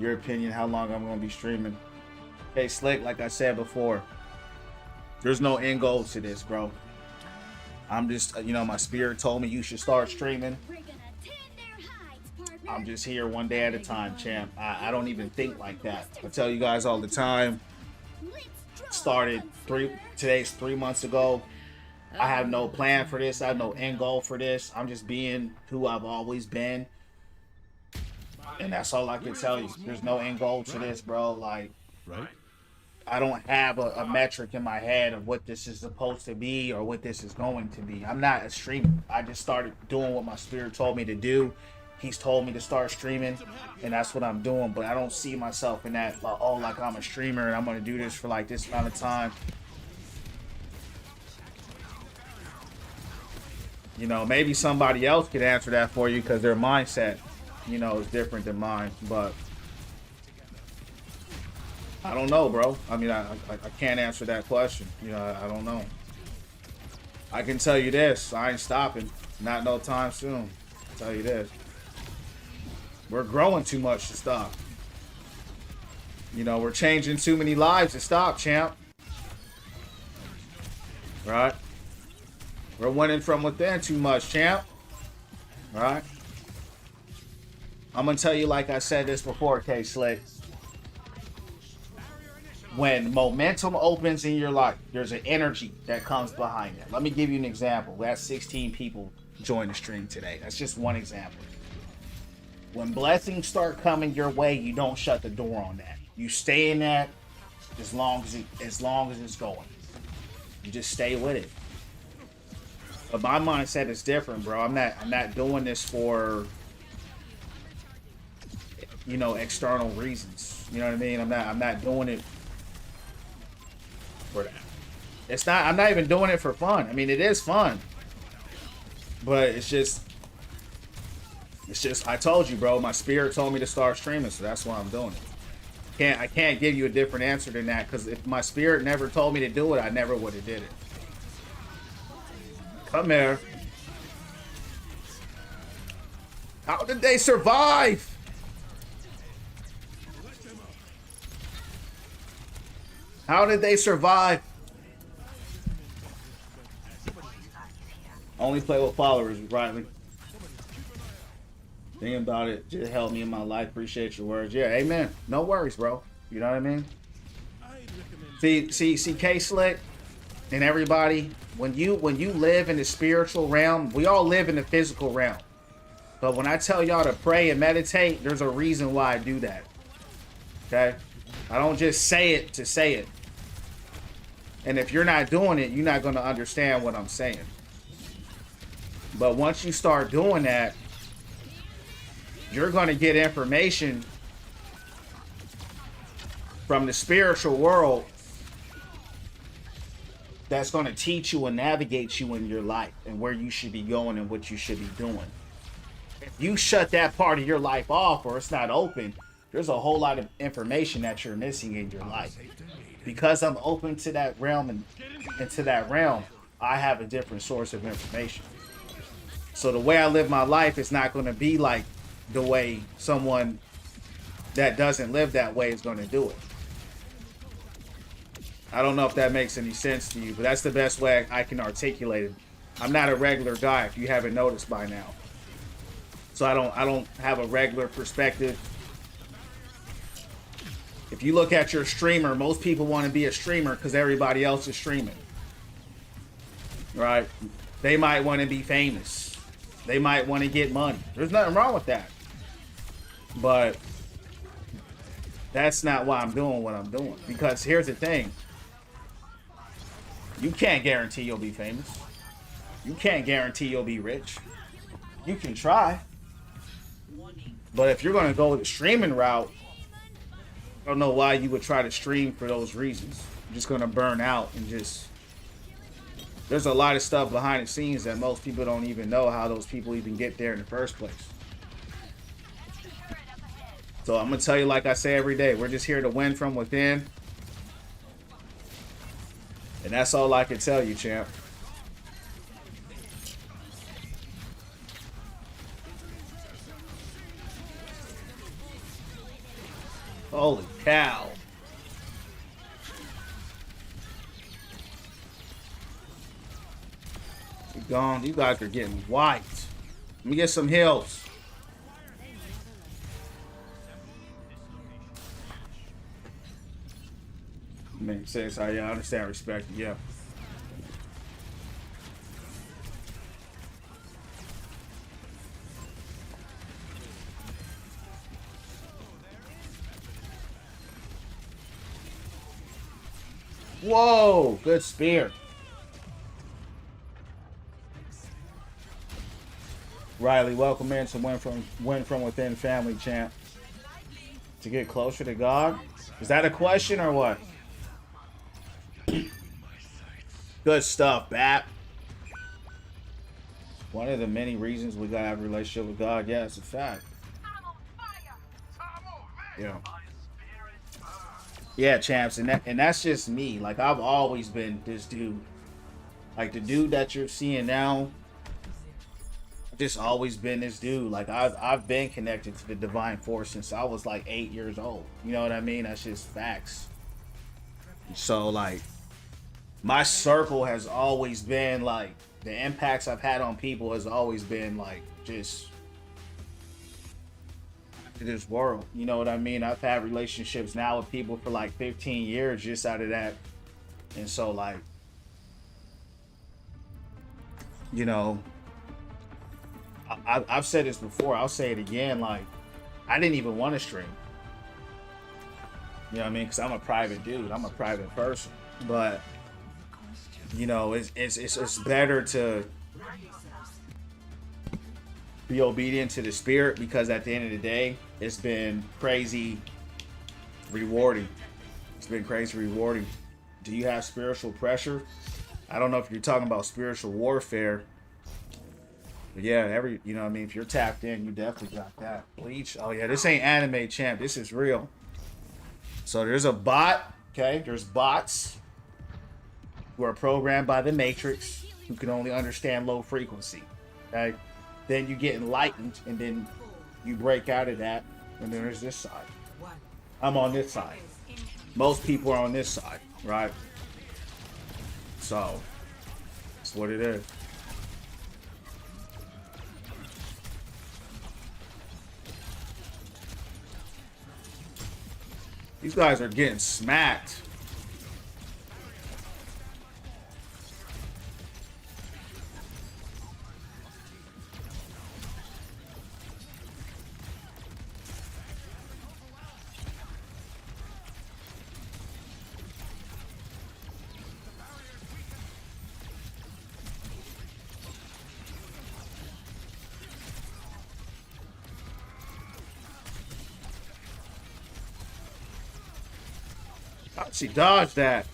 Your opinion, how long I'm gonna be streaming. Hey, Slick, like I said before, there's no end goal to this, bro. I'm just, my spirit told me you should start streaming. I'm just here one day at a time, champ. I don't even think like that. I tell you guys all the time. Today's 3 months ago. I have no plan for this. I have no end goal for this. I'm just being who I've always been. And that's all I can tell you. There's no end goal to this, bro. Like, I don't have a metric in my head of what this is supposed to be or what this is going to be. I'm not a streamer. I just started doing what my spirit told me to do. He's told me to start streaming, and that's what I'm doing. But I don't see myself in that, like I'm a streamer and I'm going to do this for like this amount of time. Maybe somebody else could answer that for you because their mindset, is different than mine. But I don't know, bro. I mean, I can't answer that question. I don't know. I can tell you this. I ain't stopping. Not no time soon. I'll tell you this. We're growing too much to stop. We're changing too many lives to stop, champ. Right? We're winning from within too much, champ. Right? I'm going to tell you like I said this before, K-Slick. When momentum opens in your life, there's an energy that comes behind it. Let me give you an example. We had 16 people join the stream today. That's just one example. When blessings start coming your way, you don't shut the door on that. You stay in that as long as it's going. You just stay with it. But my mindset is different, bro. I'm not doing this for external reasons. You know what I mean? I'm not doing it for that. I'm not even doing it for fun. I mean, it is fun. But it's just I told you, bro, my spirit told me to start streaming, so that's why I'm doing it. I can't give you a different answer than that, because if my spirit never told me to do it, I never would have did it. Come here. How did they survive? How did they survive? Only play with followers, Riley. Think about it. Just helped me in my life. Appreciate your words. Yeah, amen. No worries, bro. You know what I mean? See, K-Slick and everybody, when you live in the spiritual realm, we all live in the physical realm. But when I tell y'all to pray and meditate, there's a reason why I do that. Okay? I don't just say it to say it. And if you're not doing it, you're not going to understand what I'm saying. But once you start doing that, you're going to get information from the spiritual world that's going to teach you and navigate you in your life and where you should be going and what you should be doing. If you shut that part of your life off or it's not open, there's a whole lot of information that you're missing in your life. Because I'm open to that realm and into that realm, I have a different source of information. So the way I live my life is not going to be like the way someone that doesn't live that way is going to do it. I don't know if that makes any sense to you, but that's the best way I can articulate it. I'm not a regular guy, if you haven't noticed by now. So I don't have a regular perspective. If you look at your streamer, most people want to be a streamer because everybody else is streaming. Right? They might want to be famous. They might want to get money. There's nothing wrong with that. But that's not why I'm doing what I'm doing. Because here's the thing. You can't guarantee you'll be famous. You can't guarantee you'll be rich. You can try. But if you're going to go the streaming route, I don't know why you would try to stream for those reasons. You're just going to burn out and just... There's a lot of stuff behind the scenes that most people don't even know how those people even get there in the first place. So I'm going to tell you, like I say every day, we're just here to win from within. And that's all I can tell you, champ. Holy cow. You gone. You guys are getting wiped. Let me get some heals. Makes sense. I understand. Respect. Yeah. Whoa, good spear. Riley, welcome in to Win from Within family, champ. To get closer to God? Is that a question or what? Good stuff, Bap. One of the many reasons we gotta have a relationship with God. Yeah, it's a fact. Yeah. Yeah, champs, and that's just me. Like, I've always been this dude. Like, the dude that you're seeing now, I've just always been this dude. Like, I've been connected to the divine force since I was like 8 years old. You know what I mean? That's just facts. So, like, my circle has always been like, the impacts I've had on people has always been like just to this world. You know what I mean? I've had relationships now with people for like 15 years just out of that. And so, like, you know, I've said this before, I'll say it again. Like, I didn't even want to stream. You know what I mean? Because I'm a private dude. I'm a private person. But, you know, it's better to be obedient to the spirit, because at the end of the day, it's been crazy rewarding. It's been crazy rewarding. Do you have spiritual pressure? I don't know if you're talking about spiritual warfare. But yeah, you know what I mean? If you're tapped in, you definitely got that. Bleach. Oh yeah, this ain't anime, champ. This is real. So there's a bot, okay? There's bots who are programmed by the Matrix, who can only understand low frequency, okay? Then you get enlightened, and then you break out of that, and then there's this side. I'm on this side. Most people are on this side, right? So, that's what it is. These guys are getting smacked. How'd she dodge that?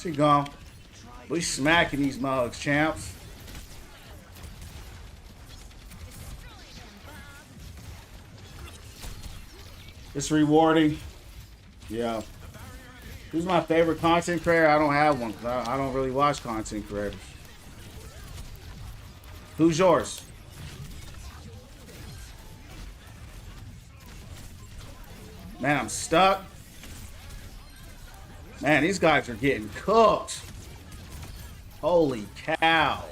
She gone. We smacking these mugs, champs. It's rewarding. Yeah. Who's my favorite content creator? I don't have one, because I don't really watch content creators. Who's yours? Man, I'm stuck. Man, these guys are getting cooked. Holy cow.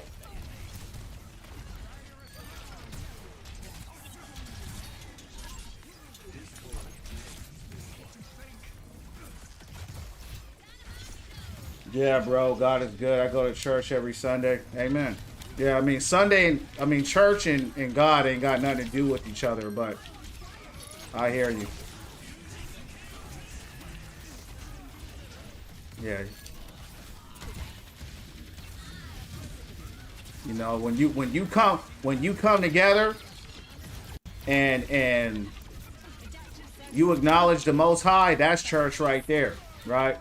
Yeah, bro, God is good. I go to church every Sunday. Amen. Yeah, I mean, church and God ain't got nothing to do with each other, but I hear you. Yeah. You know, when you come together, and you acknowledge the Most High, that's church right there, right?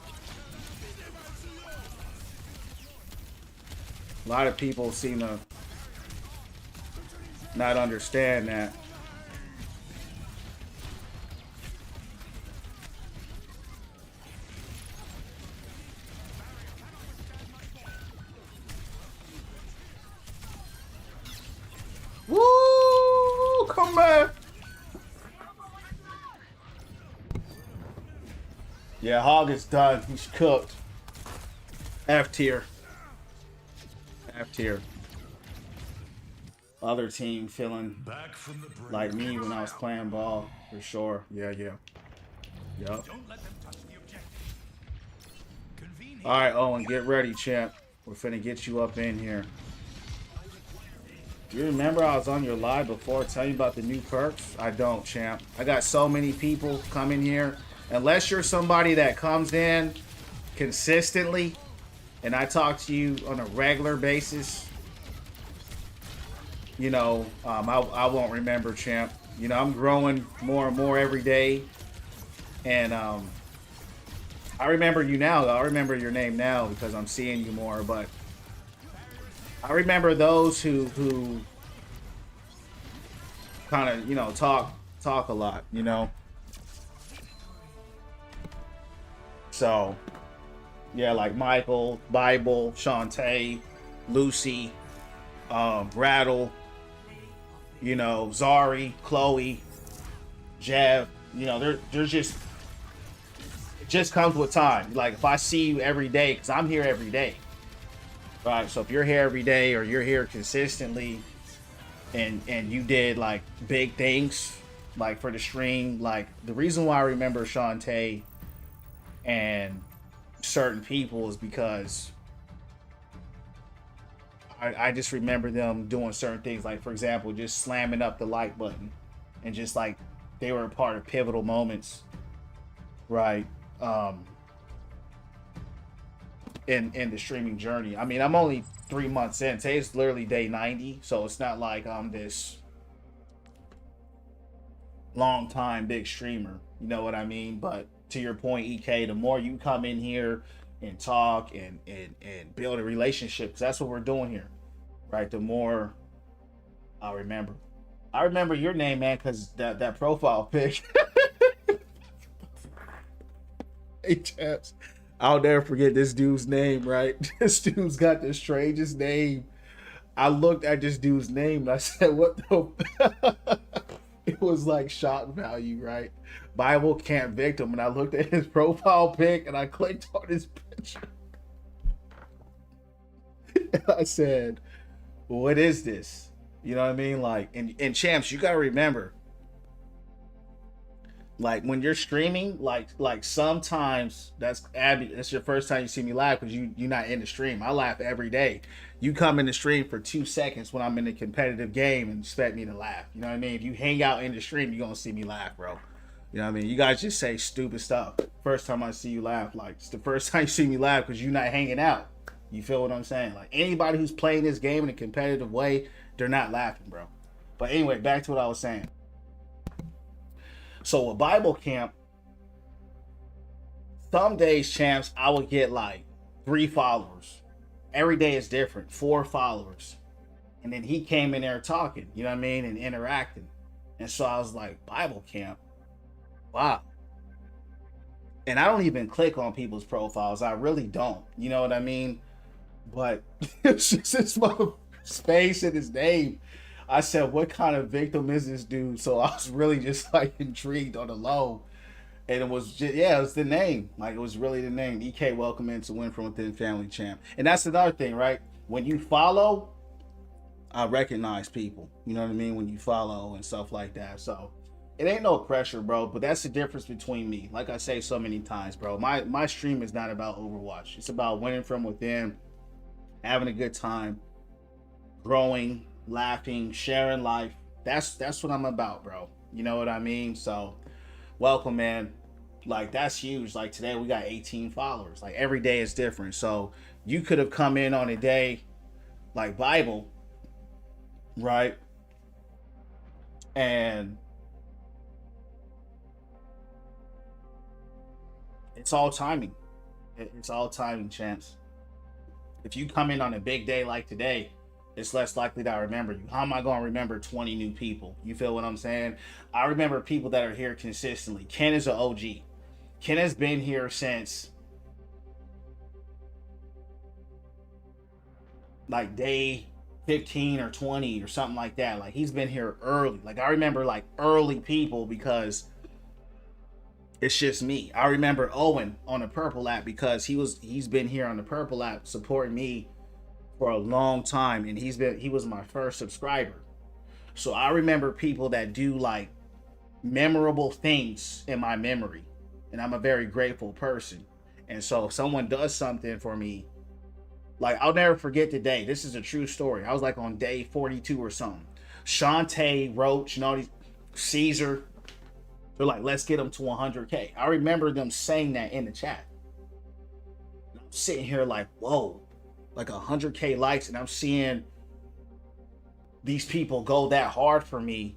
A lot of people seem to not understand that. Woo! Come back. Yeah, Hog is done. He's cooked. F tier. F tier. Other team feeling like me when I was playing ball, for sure. Yeah. Yup. Alright, Owen, get ready, champ. We're finna get you up in here. Do you remember I was on your live before telling you about the new perks? I don't, champ. I got so many people coming here. Unless you're somebody that comes in consistently and I talk to you on a regular basis, you know, I won't remember, champ. You know, I'm growing more and more every day. And I remember you now. I remember your name now because I'm seeing you more. But I remember those who kind of, you know, talk a lot, you know. So, yeah, like Michael, Bible, Shantae, Lucy, Rattle, you know, Zari, Chloe, Jeff, you know, there's just, it just comes with time. Like, if I see you every day, because I'm here every day, right? So if you're here every day or you're here consistently and you did, like, big things, like, for the stream, like, the reason why I remember Shantae and certain people is because I just remember them doing certain things, like, for example, just slamming up the like button and just, like, they were a part of pivotal moments, right? In the streaming journey. I mean, I'm only 3 months in. Today's literally day 90, so it's not like I'm this long time big streamer, you know what I mean? But to your point, EK, the more you come in here and talk and build a relationship, because that's what we're doing here, right? The more I remember your name, man, because that profile pic. Hey, chaps, I'll never forget this dude's name, right? This dude's got the strangest name. I looked at this dude's name and I said, what the it was like shock value, right? Bible Camp Victim, and I looked at his profile pic and I clicked on his picture. And I said, what is this? You know what I mean? Like, and champs, you gotta remember, like, when you're streaming, like sometimes that's Abby, that's your first time you see me live because you're not in the stream. I laugh every day. You come in the stream for 2 seconds when I'm in a competitive game and expect me to laugh. You know what I mean? If you hang out in the stream, you're gonna see me laugh, bro. You know what I mean? You guys just say stupid stuff. First time I see you laugh, like, it's the first time you see me laugh because you're not hanging out. You feel what I'm saying? Like, anybody who's playing this game in a competitive way, they're not laughing, bro. But anyway, back to what I was saying. So with Bible Camp, some days, champs, I would get like 3 followers. Every day is different, 4 followers. And then he came in there talking, you know what I mean, and interacting. And so I was like, Bible Camp, wow. And I don't even click on people's profiles. I really don't, you know what I mean? But it's just his space in his name. I said, what kind of victim is this dude? So I was really just like intrigued on the low. And it was just, yeah, it was the name. Like, it was really the name. EK, welcome into Win From Within Family Champ. And that's another thing, right? When you follow, I recognize people. You know what I mean? When you follow and stuff like that. So it ain't no pressure, bro. But that's the difference between me. Like I say so many times, bro. My stream is not about Overwatch. It's about winning from within, having a good time, growing, laughing, sharing life. That's what I'm about, bro. You know what I mean? So welcome, man. Like, that's huge. Like, today we got 18 followers. Like, every day is different. So you could have come in on a day like Bible, right? And it's all timing. It's all timing, champs. If you come in on a big day like today, it's less likely that I remember you. How am I going to remember 20 new people? You feel what I'm saying? I remember people that are here consistently. Ken is an OG. Ken has been here since like day 15 or 20 or something like that. Like he's been here early. Like I remember like early people because it's just me. I remember Owen on the Purple app because he's been here on the Purple app supporting me for a long time, and he was my first subscriber. So I remember people that do like memorable things in my memory, and I'm a very grateful person. And so if someone does something for me, like I'll never forget the day. This is a true story. I was like on day 42 or something. Shantae, Roach, Caesar, they're like, let's get them to 100K. I remember them saying that in the chat. And I'm sitting here like, whoa, like 100K likes, and I'm seeing these people go that hard for me.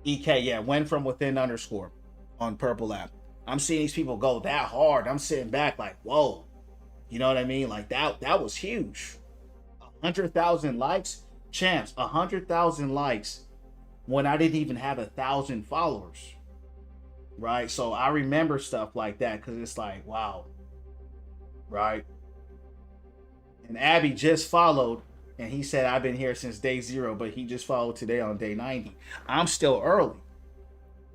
EK, yeah, win from within _ on Purple app. I'm seeing these people go that hard. I'm sitting back like, whoa, you know what I mean? Like that was huge. 100,000 likes, champs. 100,000 likes when I didn't even have 1,000 followers, right? So I remember stuff like that because it's like, wow, right? And Abby just followed, and he said, I've been here since day 0, but he just followed today on day 90. I'm still early,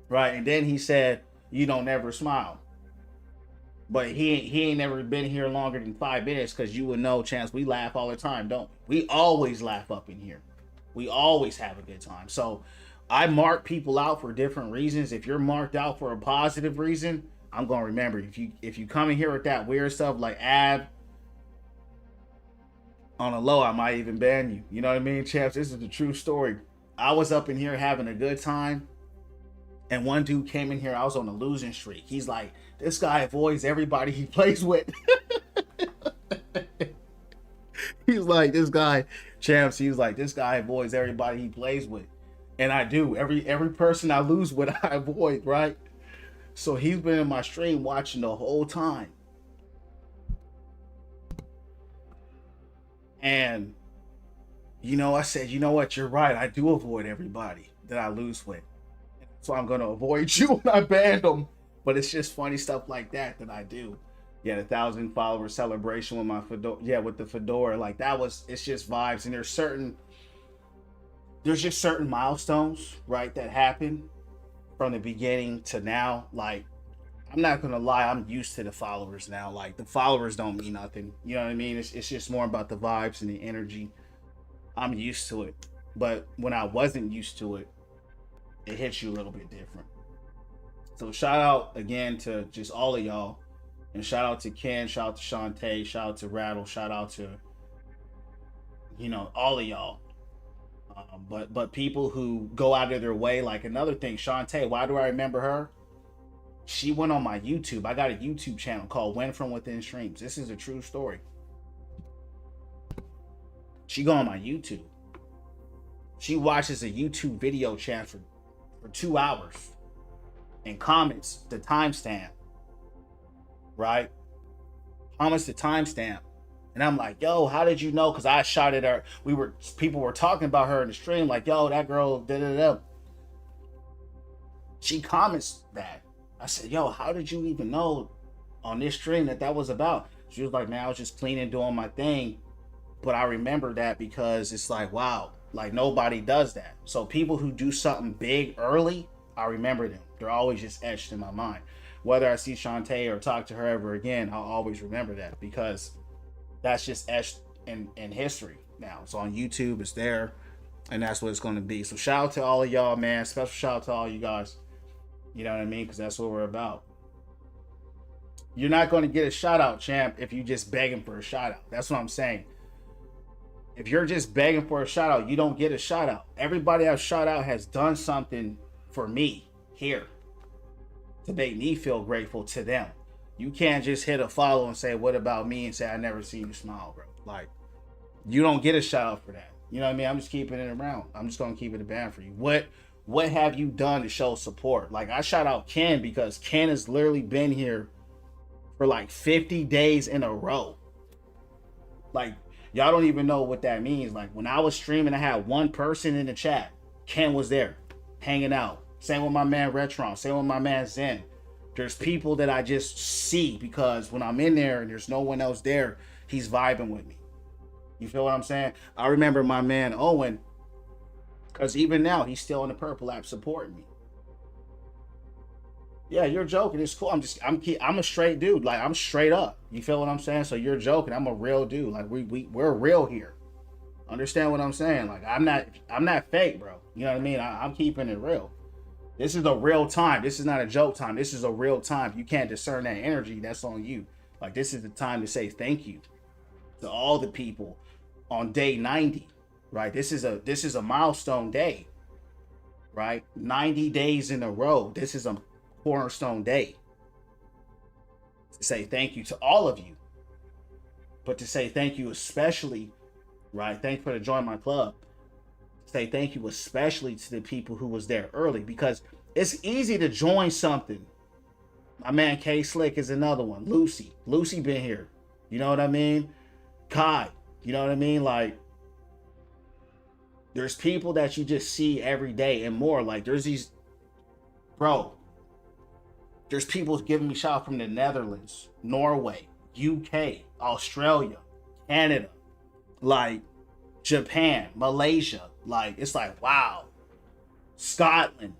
right? And then he said, you don't never smile. But he ain't never been here longer than 5 minutes because you would know, chance, we laugh all the time, don't we? We always laugh up in here. We always have a good time. So I mark people out for different reasons. If you're marked out for a positive reason, I'm going to remember. If you come in here with that weird stuff like Ab, on a low, I might even ban you. You know what I mean, champs? This is the true story. I was up in here having a good time, and one dude came in here. I was on a losing streak. He's like, this guy avoids everybody he plays with. He's like, this guy, champs, he's like, this guy avoids everybody he plays with. And I do. Every person I lose with, I avoid, right? So he's been in my stream watching the whole time. And, I said, you know what? You're right. I do avoid everybody that I lose with. So I'm going to avoid you when I banned them. But it's just funny stuff like that I do. Yeah, the 1,000 follower celebration with my fedora. Yeah, with the fedora. Like it's just vibes. And there's just certain milestones, right, that happen from the beginning to now. Like, I'm not going to lie. I'm used to the followers now. Like, the followers don't mean nothing. You know what I mean? It's just more about the vibes and the energy. I'm used to it. But when I wasn't used to it, it hits you a little bit different. So shout out again to just all of y'all. And shout out to Ken. Shout out to Shantae. Shout out to Rattle. Shout out to, all of y'all. But people who go out of their way, like another thing, Shantae, why do I remember her? She went on my YouTube. I got a YouTube channel called Win From Within Streams. This is a true story. She go on my YouTube. She watches a YouTube video chat for 2 hours and comments the timestamp, right? Comments the timestamp. And I'm like, yo, how did you know? Because I shot at her. People were talking about her in the stream, like, yo, that girl, da-da-da. She comments that. I said, yo, how did you even know on this stream that was about? She was like, man, I was just cleaning, doing my thing. But I remember that because it's like, wow, like nobody does that. So people who do something big early, I remember them. They're always just etched in my mind. Whether I see Shantae or talk to her ever again, I'll always remember that because that's just etched in history now. It's on YouTube, it's there, and that's what it's going to be. So shout out to all of y'all, man. Special shout out to all you guys. You know what I mean? Because that's what we're about. You're not going to get a shout out, champ, if you just begging for a shout out. That's what I'm saying. If you're just begging for a shout out, you don't get a shout out. Everybody I've shout out has done something for me here to make me feel grateful to them. You can't just hit a follow and say, what about me? And say, I never seen you smile, bro. Like, you don't get a shout out for that. You know what I mean? I'm just keeping it around. I'm just going to keep it a band for you. What what have you done to show support? Like, I shout out Ken because Ken has literally been here for like 50 days in a row. Like, y'all don't even know what that means. Like, when I was streaming, I had one person in the chat. Ken was there, hanging out. Same with my man Retron. Same with my man Zen. There's people that I just see because when I'm in there and there's no one else there, he's vibing with me. You feel what I'm saying? I remember my man Owen, because even now he's still in the Purple app supporting me. Yeah, you're joking. It's cool. I'm a straight dude. Like, I'm straight up. You feel what I'm saying? So you're joking. I'm a real dude. Like, we're real here. Understand what I'm saying? Like, I'm not fake, bro. You know what I mean? I'm keeping it real. This is a real time. This is not a joke time. This is a real time. You can't discern that energy. That's on you. Like, this is the time to say thank you to all the people on day 90, right? This is a milestone day, right? 90 days in a row. This is a cornerstone day. To say thank you to all of you, but to say thank you especially, right? Thank you for joining my club. Say thank you especially to the people who was there early, because it's easy to join something. My man K Slick is another one. Lucy been here. You know what I mean? Kai, you know what I mean? Like, there's people that you just see every day and more. Like, there's these, bro, there's people giving me shout from the Netherlands, Norway, UK, Australia, Canada, like Japan, Malaysia. Like, it's like, wow. Scotland.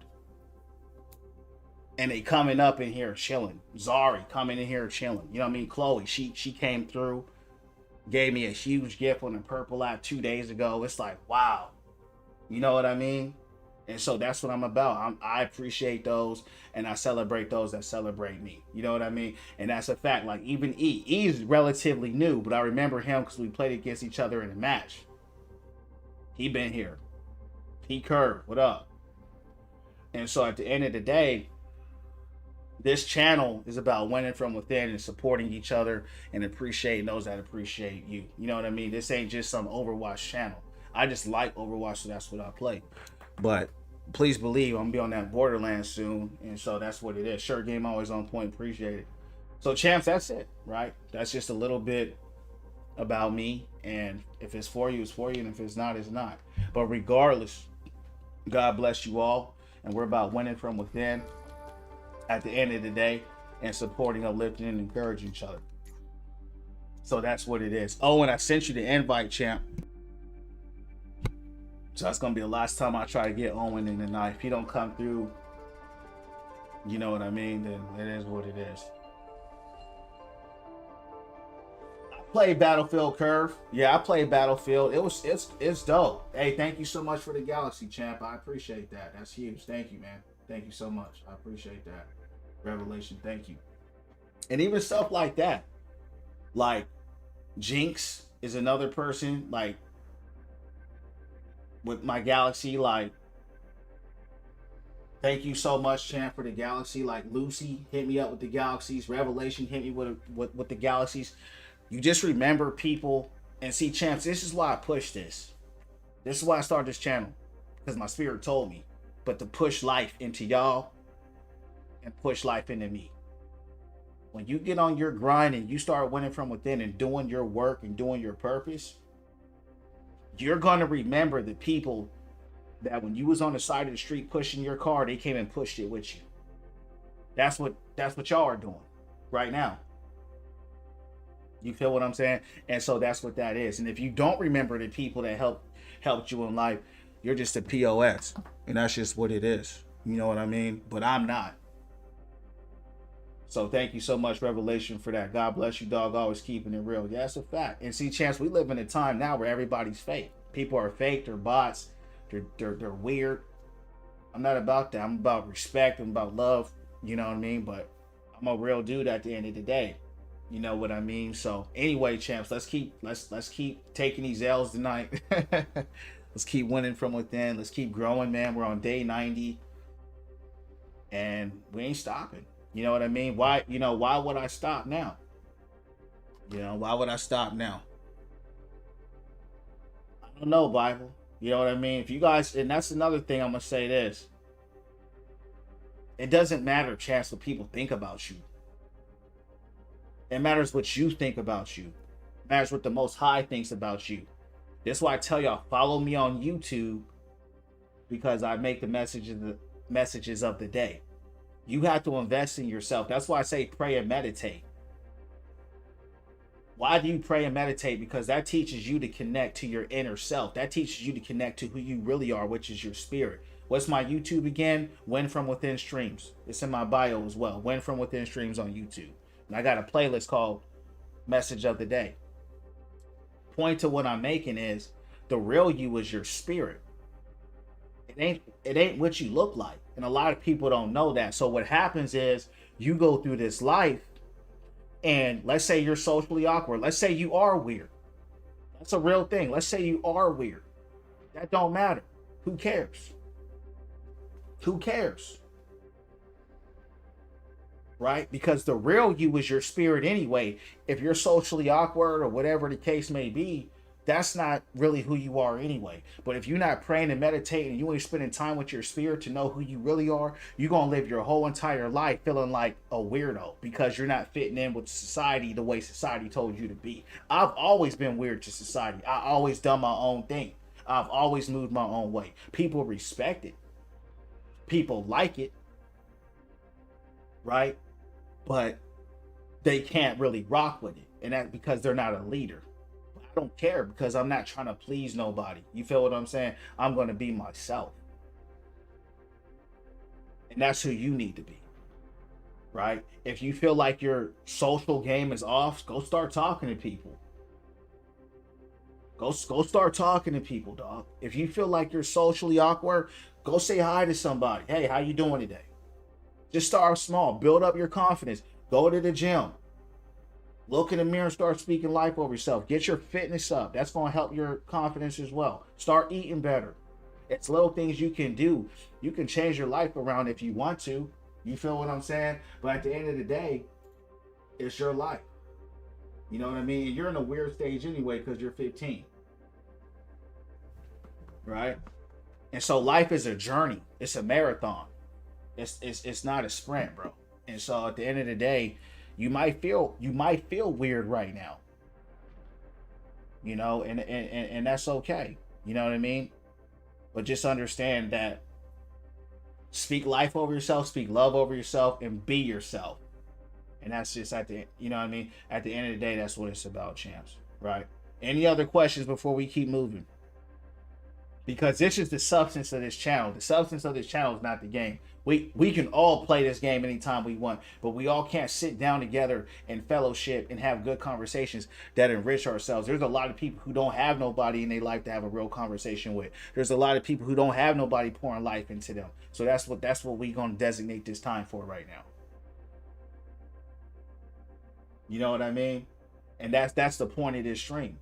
And they coming up in here chilling. Zari coming in here chilling. You know what I mean? Chloe, she came through, gave me a huge gift on the Purple app 2 days ago. It's like, wow. You know what I mean? And so that's what I'm about. I appreciate those, and I celebrate those that celebrate me. You know what I mean? And that's a fact. Like, even E's relatively new, but I remember him because we played against each other in a match. He been here. P Curve, what up? And so at the end of the day, this channel is about winning from within and supporting each other and appreciating those that appreciate you. You know what I mean? This ain't just some Overwatch channel. I just like Overwatch, so that's what I play. But please believe I'm gonna be on that Borderlands soon, and so that's what it is. Shirt game always on point, appreciate it. So champs, that's it, right? That's just a little bit about me, and if it's for you, it's for you, and if it's not, it's not. But regardless, God bless you all, and we're about winning from within at the end of the day, and supporting, uplifting, and encouraging each other. So that's what it is. Oh, and I sent you the invite, champ. So that's gonna be the last time I try to get Owen in tonight. If he don't come through, you know what I mean, then it is what it is. I played Battlefield Curve. Yeah, I played Battlefield. It's dope. Hey, thank you so much for the Galaxy, champ. I appreciate that. That's huge. Thank you, man. Thank you so much. I appreciate that. Revelation, thank you. And even stuff like that. Like, Jinx is another person, like, with my Galaxy. Like, thank you so much, champ, for the Galaxy. Like, Lucy hit me up with the Galaxies. Revelation hit me with the Galaxies. You just remember people. And see, champs, this is why I push this. This is why I started this channel, because my spirit told me. But to push life into y'all and push life into me. When you get on your grind and you start winning from within and doing your work and doing your purpose, you're going to remember the people that when you was on the side of the street pushing your car, they came and pushed it with you. That's what y'all are doing right now. You feel what I'm saying? And so that's what that is. And if you don't remember the people that helped you in life, you're just a POS. And that's just what it is. You know what I mean? But I'm not. So thank you so much, Revelation, for that. God bless you, dog. Always keeping it real. Yeah, that's a fact. And see, Chance, we live in a time now where everybody's fake. People are fake. They're bots. They're weird. I'm not about that. I'm about respect. I'm about love. You know what I mean? But I'm a real dude at the end of the day. You know what I mean? So anyway, champs, let's keep taking these L's tonight. Let's keep winning from within. Let's keep growing, man. We're on day 90. And we ain't stopping. You know what I mean? Why would I stop now? Why would I stop now? I don't know, Bible. You know what I mean? If you guys, and that's another thing I'm going to say this. It doesn't matter, Chance, what people think about you. It matters what you think about you. It matters what the Most High thinks about you. That's why I tell y'all, follow me on YouTube, because I make the messages of the day. You have to invest in yourself. That's why I say pray and meditate. Why do you pray and meditate? Because that teaches you to connect to your inner self. That teaches you to connect to who you really are, which is your spirit. What's my YouTube again? Win From Within Streams. It's in my bio as well. Win From Within Streams on YouTube. And I got a playlist called Message of the Day. Point to what I'm making is the real you is your spirit. It ain't what you look like. And a lot of people don't know that. So what happens is you go through this life, and let's say you're socially awkward. Let's say you are weird. That's a real thing. Let's say you are weird. That don't matter. Who cares? Who cares? Right? Because the real you is your spirit anyway. If you're socially awkward or whatever the case may be, that's not really who you are anyway. But if you're not praying and meditating and you ain't spending time with your spirit to know who you really are, you're going to live your whole entire life feeling like a weirdo because you're not fitting in with society the way society told you to be. I've always been weird to society. I always done my own thing. I've always moved my own way. People respect it. People like it. Right? But they can't really rock with it. And that's because they're not a leader. I don't care because I'm not trying to please nobody. You feel what I'm saying? I'm going to be myself. And that's who you need to be. Right? If you feel like your social game is off, go start talking to people. Go start talking to people, dog. If you feel like you're socially awkward, go say hi to somebody. Hey, how you doing today? Just start small. Build up your confidence. Go to the gym. Look in the mirror and start speaking life over yourself. Get your fitness up. That's going to help your confidence as well. Start eating better. It's little things you can do. You can change your life around if you want to. You feel what I'm saying? But at the end of the day, it's your life. You know what I mean? You're in a weird stage anyway because you're 15. Right? And so life is a journey. It's a marathon. It's not a sprint, bro. And so at the end of the day, you might feel weird right now. You know, and that's okay. You know what I mean? But just understand that speak life over yourself, speak love over yourself, and be yourself. And that's just you know what I mean? At the end of the day, that's what it's about, champs. Right? Any other questions before we keep moving? Because this is the substance of this channel. The substance of this channel is not the game. We can all play this game anytime we want, but we all can't sit down together and fellowship and have good conversations that enrich ourselves. There's a lot of people who don't have nobody in their life to have a real conversation with. There's a lot of people who don't have nobody pouring life into them. So that's what we're going to designate this time for right now. You know what I mean? And that's the point of this stream.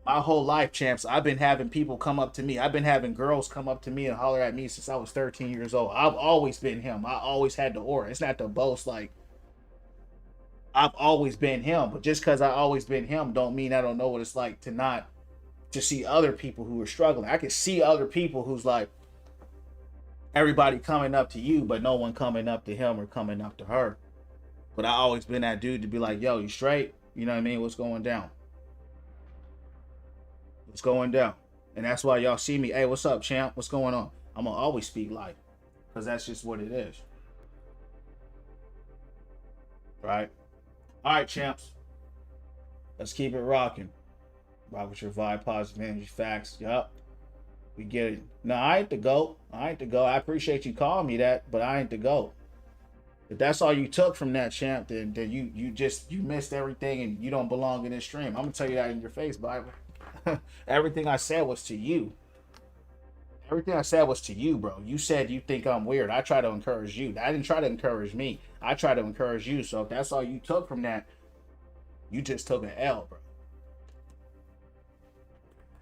My whole life, champs, I've been having people come up to me. I've been having girls come up to me and holler at me since I was 13 years old. I've always been him. I always had the aura. It's not to boast like I've always been him. But just because I always been him don't mean I don't know what it's like to see other people who are struggling. I can see other people who's like everybody coming up to you, but no one coming up to him or coming up to her. But I always been that dude to be like, yo, you straight? You know what I mean? What's going down? What's going down? And that's why y'all see me. Hey, what's up, champ? What's going on? I'm going to always speak life. Because that's just what it is. Right? All right, champs. Let's keep it rocking. Rock with your vibe, positive energy, facts. Yup. We get it. No, I ain't the GOAT. I appreciate you calling me that, but I ain't the GOAT. If that's all you took from that, champ, then you missed everything and you don't belong in this stream. I'm going to tell you that in your face, Bible. Everything I said was to you. Everything I said was to you, bro. You said you think I'm weird. I try to encourage you. I didn't try to encourage me. I try to encourage you. So if that's all you took from that, you just took an L, bro.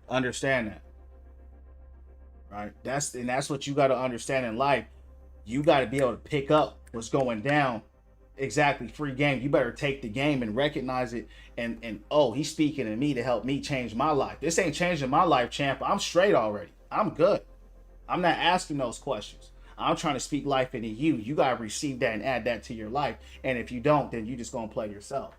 Understand that. Right? That's what you got to understand in life. You got to be able to pick up what's going down. Exactly, free game. You better take the game and recognize it. And oh, he's speaking to me to help me change my life. This ain't changing my life, champ. I'm straight already. I'm good. I'm not asking those questions. I'm trying to speak life into you. You gotta receive that and add that to your life. And if you don't, then you just gonna play yourself.